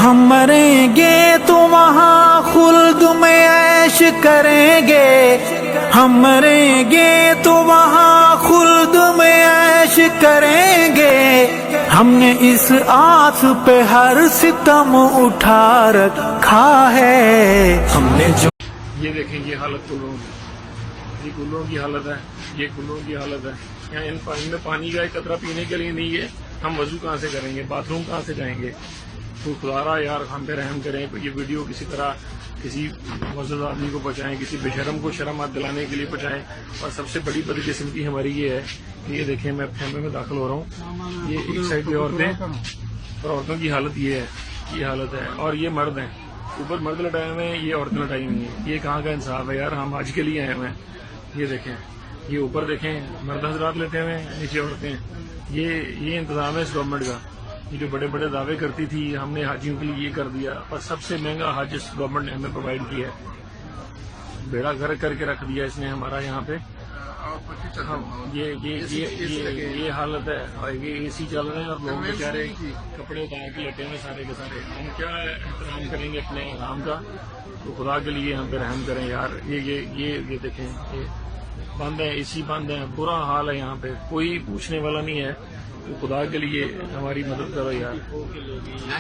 ہم مریں گے تو وہاں خلد میں عیش کریں گے، ہم مریں گے تو وہاں خلد میں عیش کریں گے، ہم نے اس آس پہ ہر ستم اٹھا رکھا ہے، ہم نے جو یہ دیکھیں یہ حالت کلوں کی، یہ کلوں کی حالت ہے، یہ کلوں کی حالت ہے۔ یہاں ان میں پانی کا ایک قطرہ پینے کے لیے نہیں ہے، ہم وضو کہاں سے کریں گے، باتھ روم کہاں سے جائیں گے؟ تو خدا یار ہم پہ رحم کریں، یہ ویڈیو کسی طرح کسی معزز آدمی کو پہنچائیں، کسی بے شرم کو شرمات دلانے کے لیے پہنچائیں۔ اور سب سے بڑی بدقسمتی ہماری یہ ہے کہ یہ دیکھیں میں خیمے میں داخل ہو رہا ہوں، یہ ایک سائڈ پہ عورتیں اور عورتوں کی حالت یہ ہے، یہ حالت ہے، اور یہ مرد ہیں، اوپر مرد لٹائے ہوئے ہیں، یہ عورتیں لٹائی ہوئی ہیں۔ یہ کہاں کا انصاف ہے یار، ہم آج کے لیے آئے ہوئے ہیں۔ یہ دیکھیں، یہ اوپر دیکھیں مرد حضرات لیتے ہوئے ہیں، نیچے عورتیں۔ یہ انتظام ہے اس گورنمنٹ کا، یہ جو بڑے بڑے دعوے کرتی تھی ہم نے حاجیوں کے لیے یہ کر دیا، اور سب سے مہنگا حج اس گورنمنٹ نے ہمیں پرووائڈ کیا ہے، بیڑا گھر کر کے رکھ دیا اس نے ہمارا یہاں پہ۔ یہ حالت ہے، اور یہ اے سی چل رہے ہیں اور لوگ بیچارے کپڑے اتار کے لیٹے ہوئے سارے کے سارے۔ ہم کیا احترام کریں گے اپنے حرام کا؟ تو خدا کے لیے ہم پہ رحم کریں یار۔ یہ دیکھیں، یہ بند ہے، اے سی بند ہے، برا حال ہے یہاں پہ، کوئی پوچھنے والا نہیں ہے۔ تو خدا کے لیے ہماری مدد کرو یار۔